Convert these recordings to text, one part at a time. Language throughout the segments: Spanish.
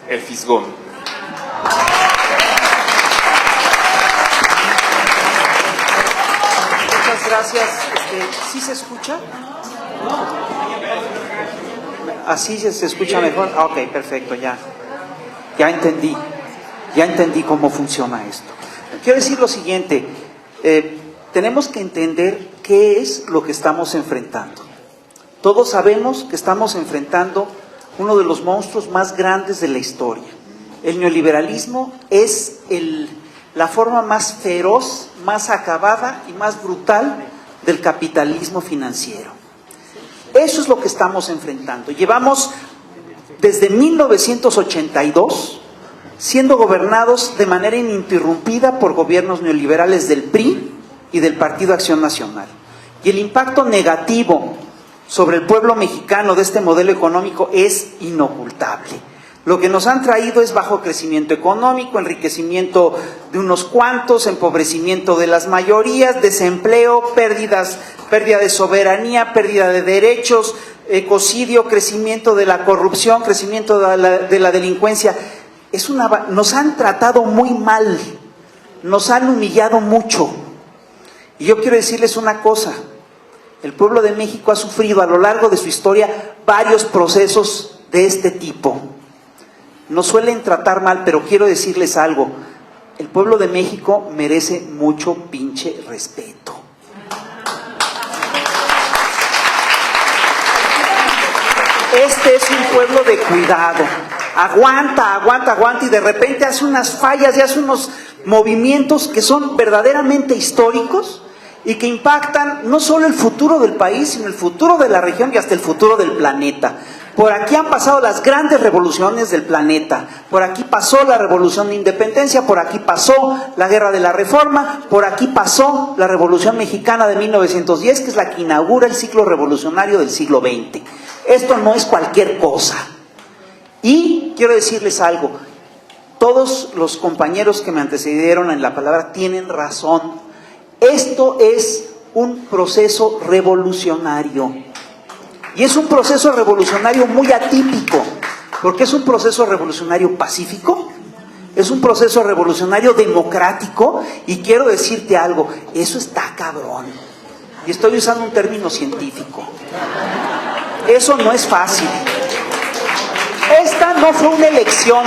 el Fisgón. Muchas gracias. ¿Sí se escucha? ¿Así se escucha mejor? Ok, perfecto, ya entendí cómo funciona esto. Quiero decir lo siguiente, tenemos que entender qué es lo que estamos enfrentando. Todos sabemos que estamos enfrentando uno de los monstruos más grandes de la historia. El neoliberalismo es la forma más feroz, más acabada y más brutal del capitalismo financiero. Eso es lo que estamos enfrentando. Llevamos desde 1982 siendo gobernados de manera ininterrumpida por gobiernos neoliberales del PRI y del Partido Acción Nacional. Y el impacto negativo sobre el pueblo mexicano de este modelo económico es inocultable. Lo que nos han traído es bajo crecimiento económico, enriquecimiento de unos cuantos, empobrecimiento de las mayorías, desempleo, pérdida de soberanía, pérdida de derechos, ecocidio, crecimiento de la corrupción, crecimiento de la delincuencia. Nos han tratado muy mal, nos han humillado mucho. Y yo quiero decirles una cosa, el pueblo de México ha sufrido a lo largo de su historia varios procesos de este tipo. Nos suelen tratar mal, pero quiero decirles algo, el pueblo de México merece mucho pinche respeto. Este es un pueblo de cuidado, aguanta y de repente hace unas fallas y hace unos movimientos que son verdaderamente históricos y que impactan no solo el futuro del país, sino el futuro de la región y hasta el futuro del planeta. Por aquí han pasado las grandes revoluciones del planeta, por aquí pasó la revolución de independencia, por aquí pasó la guerra de la reforma, por aquí pasó la revolución mexicana de 1910, que es la que inaugura el ciclo revolucionario del siglo XX. Esto no es cualquier cosa. Y quiero decirles algo, todos los compañeros que me antecedieron en la palabra tienen razón. Esto es un proceso revolucionario. Y es un proceso revolucionario muy atípico, porque es un proceso revolucionario pacífico, es un proceso revolucionario democrático, y quiero decirte algo, eso está cabrón. Y estoy usando un término científico. Eso no es fácil. Esta no fue una elección,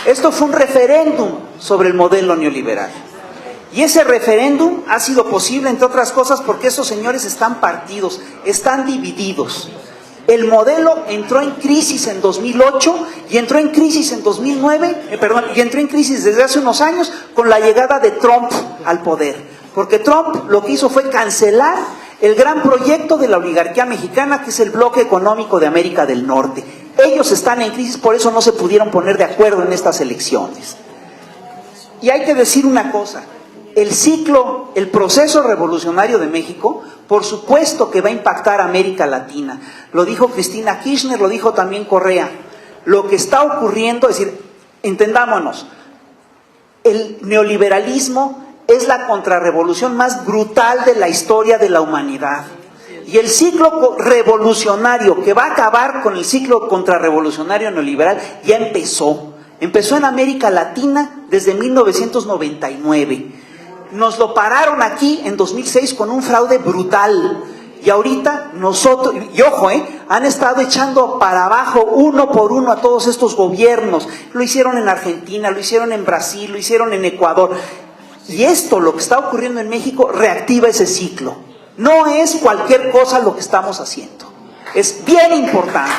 esto fue un referéndum sobre el modelo neoliberal. Y ese referéndum ha sido posible, entre otras cosas, porque esos señores están partidos, están divididos. El modelo entró en crisis en 2008 y entró en crisis en 2009, y entró en crisis desde hace unos años con la llegada de Trump al poder. Porque Trump lo que hizo fue cancelar el gran proyecto de la oligarquía mexicana, que es el bloque económico de América del Norte. Ellos están en crisis, por eso no se pudieron poner de acuerdo en estas elecciones. Y hay que decir una cosa, el proceso revolucionario de México, por supuesto que va a impactar a América Latina. Lo dijo Cristina Kirchner, lo dijo también Correa. Lo que está ocurriendo, es decir, entendámonos, el neoliberalismo es la contrarrevolución más brutal de la historia de la humanidad. Y el ciclo revolucionario que va a acabar con el ciclo contrarrevolucionario neoliberal ya empezó. Empezó en América Latina desde 1999. Nos lo pararon aquí en 2006 con un fraude brutal. Y ahorita nosotros, y ojo, han estado echando para abajo uno por uno a todos estos gobiernos. Lo hicieron en Argentina, lo hicieron en Brasil, lo hicieron en Ecuador. Y esto, lo que está ocurriendo en México, reactiva ese ciclo. No es cualquier cosa lo que estamos haciendo. Es bien importante.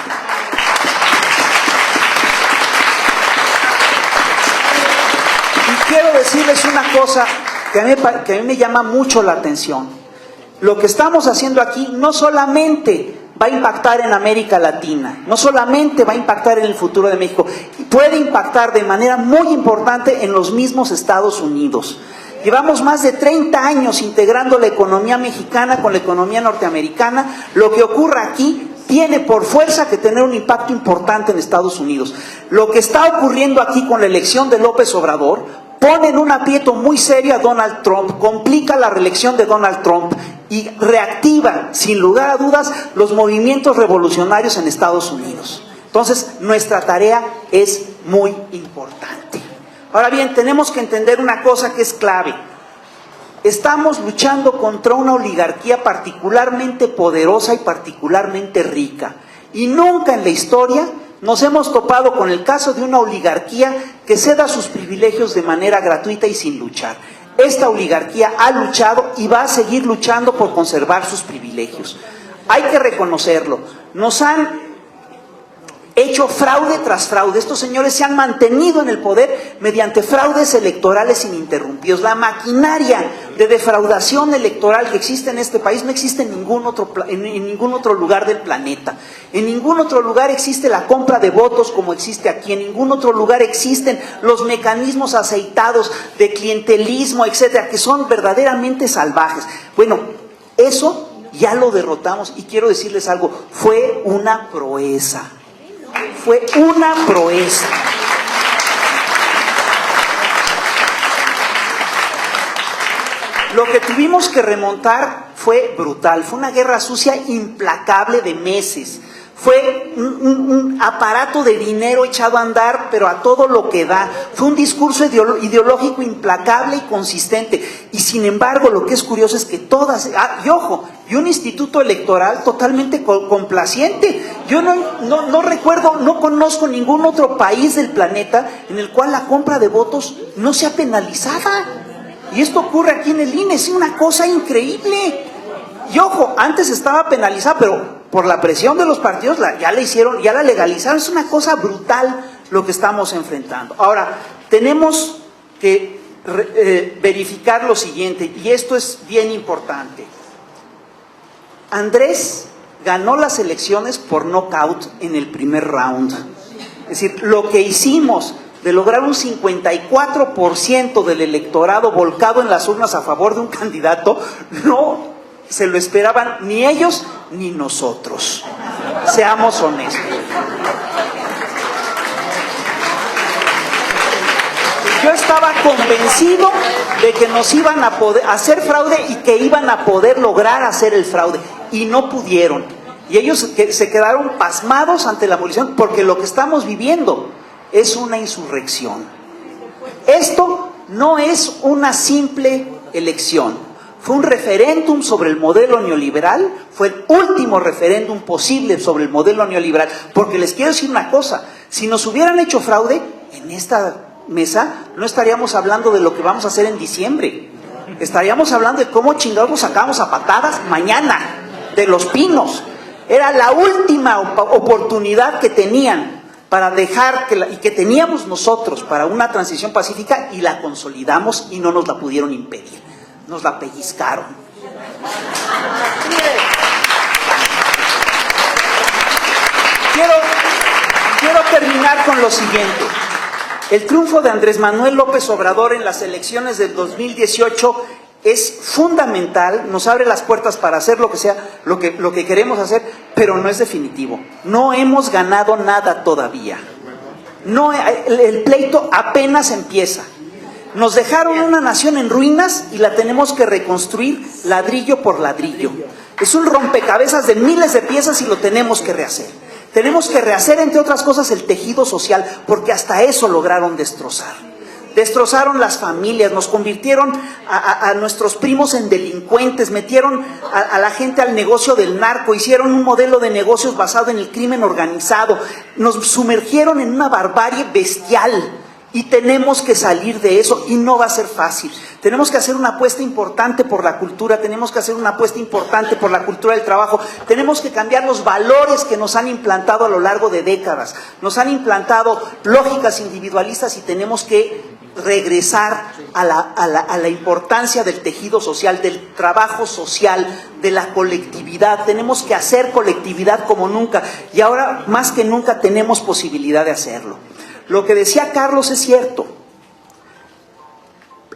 Y quiero decirles una cosa que a mí me llama mucho la atención. Lo que estamos haciendo aquí no solamente va a impactar en América Latina, no solamente va a impactar en el futuro de México, puede impactar de manera muy importante en los mismos Estados Unidos. Llevamos más de 30 años integrando la economía mexicana con la economía norteamericana. Lo que ocurra aquí tiene por fuerza que tener un impacto importante en Estados Unidos. Lo que está ocurriendo aquí con la elección de López Obrador pone en un aprieto muy serio a Donald Trump, complica la reelección de Donald Trump y reactiva, sin lugar a dudas, los movimientos revolucionarios en Estados Unidos. Entonces, nuestra tarea es muy importante. Ahora bien, tenemos que entender una cosa que es clave. Estamos luchando contra una oligarquía particularmente poderosa y particularmente rica. Y nunca en la historia nos hemos topado con el caso de una oligarquía que ceda sus privilegios de manera gratuita y sin luchar. Esta oligarquía ha luchado y va a seguir luchando por conservar sus privilegios. Hay que reconocerlo. Nos han hecho fraude tras fraude. Estos señores se han mantenido en el poder mediante fraudes electorales ininterrumpidos. La maquinaria de defraudación electoral que existe en este país no existe en ningún otro lugar del planeta. En ningún otro lugar existe la compra de votos como existe aquí. En ningún otro lugar existen los mecanismos aceitados de clientelismo, etcétera, que son verdaderamente salvajes. Bueno, eso ya lo derrotamos y quiero decirles algo, fue una proeza. Fue una proeza. Lo que tuvimos que remontar fue brutal, fue una guerra sucia implacable de meses. Fue un aparato de dinero echado a andar, pero a todo lo que da. Fue un discurso ideológico implacable y consistente. Y sin embargo, lo que es curioso es que todas... y ojo, y un instituto electoral totalmente complaciente. Yo no recuerdo, no conozco ningún otro país del planeta en el cual la compra de votos no sea penalizada. Y esto ocurre aquí en el INE, es una cosa increíble. Y ojo, antes estaba penalizada, pero por la presión de los partidos ya la legalizaron. Es una cosa brutal lo que estamos enfrentando. Ahora, tenemos que verificar lo siguiente, y esto es bien importante. Andrés ganó las elecciones por nocaut en el primer round. Es decir, lo que hicimos de lograr un 54% del electorado volcado en las urnas a favor de un candidato, no se lo esperaban ni ellos ni nosotros. Seamos honestos. Yo estaba convencido de que nos iban a poder hacer fraude y que iban a poder lograr hacer el fraude. Y no pudieron. Y ellos se quedaron pasmados ante la movilización, porque lo que estamos viviendo es una insurrección. Esto no es una simple elección. Fue un referéndum sobre el modelo neoliberal, fue el último referéndum posible sobre el modelo neoliberal, porque les quiero decir una cosa, si nos hubieran hecho fraude en esta mesa, no estaríamos hablando de lo que vamos a hacer en diciembre, estaríamos hablando de cómo chingados nos sacamos a patadas mañana, de Los Pinos. Era la última oportunidad que tenían para dejar, y que teníamos nosotros para una transición pacífica, y la consolidamos y no nos la pudieron impedir. Nos la pellizcaron. Quiero terminar con lo siguiente. El triunfo de Andrés Manuel López Obrador en las elecciones del 2018 es fundamental, nos abre las puertas para hacer lo que sea, lo que queremos hacer, pero no es definitivo. No hemos ganado nada todavía. No, el pleito apenas empieza. Nos dejaron una nación en ruinas y la tenemos que reconstruir ladrillo por ladrillo. Es un rompecabezas de miles de piezas y lo tenemos que rehacer. Tenemos que rehacer, entre otras cosas, el tejido social, porque hasta eso lograron destrozar. Destrozaron las familias, nos convirtieron a nuestros primos en delincuentes, metieron a la gente al negocio del narco, hicieron un modelo de negocios basado en el crimen organizado, nos sumergieron en una barbarie bestial. Y tenemos que salir de eso, y no va a ser fácil. Tenemos que hacer una apuesta importante por la cultura, tenemos que hacer una apuesta importante por la cultura del trabajo, tenemos que cambiar los valores que nos han implantado a lo largo de décadas. Nos han implantado lógicas individualistas y tenemos que regresar a la importancia del tejido social, del trabajo social, de la colectividad. Tenemos que hacer colectividad como nunca, y ahora más que nunca tenemos posibilidad de hacerlo. Lo que decía Carlos es cierto.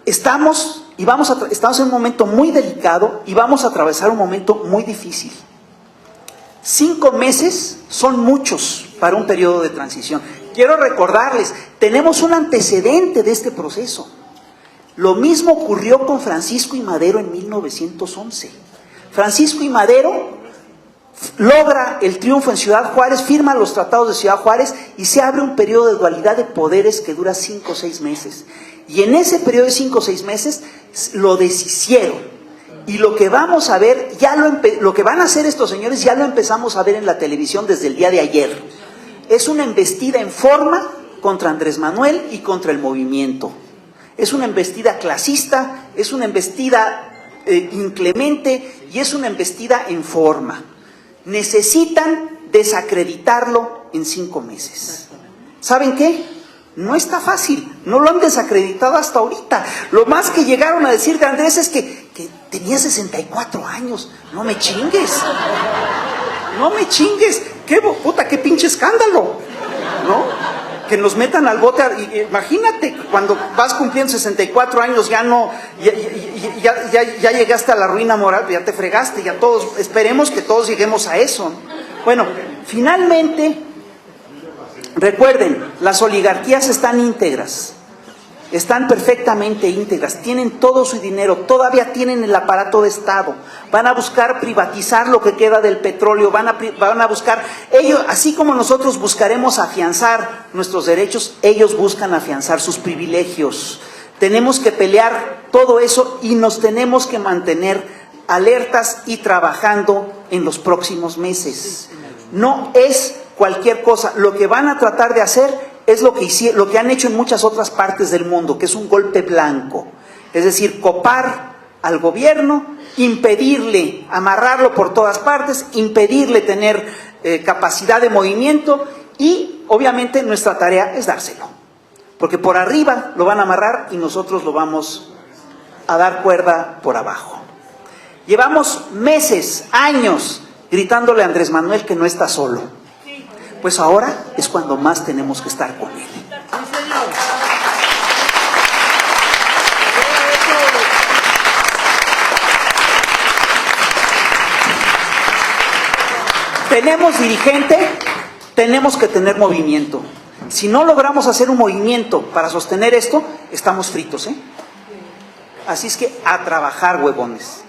Estamos en un momento muy delicado y vamos a atravesar un momento muy difícil. 5 meses son muchos para un periodo de transición. Quiero recordarles, tenemos un antecedente de este proceso. Lo mismo ocurrió con Francisco I. Madero en 1911. Francisco I. Madero logra el triunfo en Ciudad Juárez, firma los tratados de Ciudad Juárez y se abre un periodo de dualidad de poderes que dura 5 o 6 meses. Y en ese periodo de 5 o 6 meses lo deshicieron. Y lo que vamos a ver, lo que van a hacer estos señores, ya lo empezamos a ver en la televisión desde el día de ayer. Es una embestida en forma contra Andrés Manuel y contra el movimiento. Es una embestida clasista, es una embestida inclemente y es una embestida en forma. Necesitan desacreditarlo en 5 meses. ¿Saben qué? No está fácil, no lo han desacreditado hasta ahorita. Lo más que llegaron a decir de Andrés es que tenía 64 años. No me chingues. No me chingues. ¿Qué pinche escándalo? ¿No? Que nos metan al bote. Imagínate, cuando vas cumpliendo 64 años, ya llegaste a la ruina moral, ya te fregaste, ya todos, esperemos que todos lleguemos a eso. Bueno, finalmente, recuerden, las oligarquías están íntegras, están perfectamente íntegras, tienen todo su dinero, todavía tienen el aparato de Estado, van a buscar privatizar lo que queda del petróleo, van a buscar, ellos, así como nosotros buscaremos afianzar nuestros derechos, ellos buscan afianzar sus privilegios. Tenemos que pelear todo eso y nos tenemos que mantener alertas y trabajando en los próximos meses. No es cualquier cosa, lo que van a tratar de hacer es lo que han hecho en muchas otras partes del mundo, que es un golpe blanco. Es decir, copar al gobierno, impedirle, amarrarlo por todas partes, impedirle tener capacidad de movimiento y obviamente nuestra tarea es dárselo. Porque por arriba lo van a amarrar y nosotros lo vamos a dar cuerda por abajo. Llevamos meses, años, gritándole a Andrés Manuel que no está solo. Pues ahora es cuando más tenemos que estar con él. Tenemos dirigente, tenemos que tener movimiento. Si no logramos hacer un movimiento para sostener esto, estamos fritos, ¿eh? Así es que a trabajar, huevones.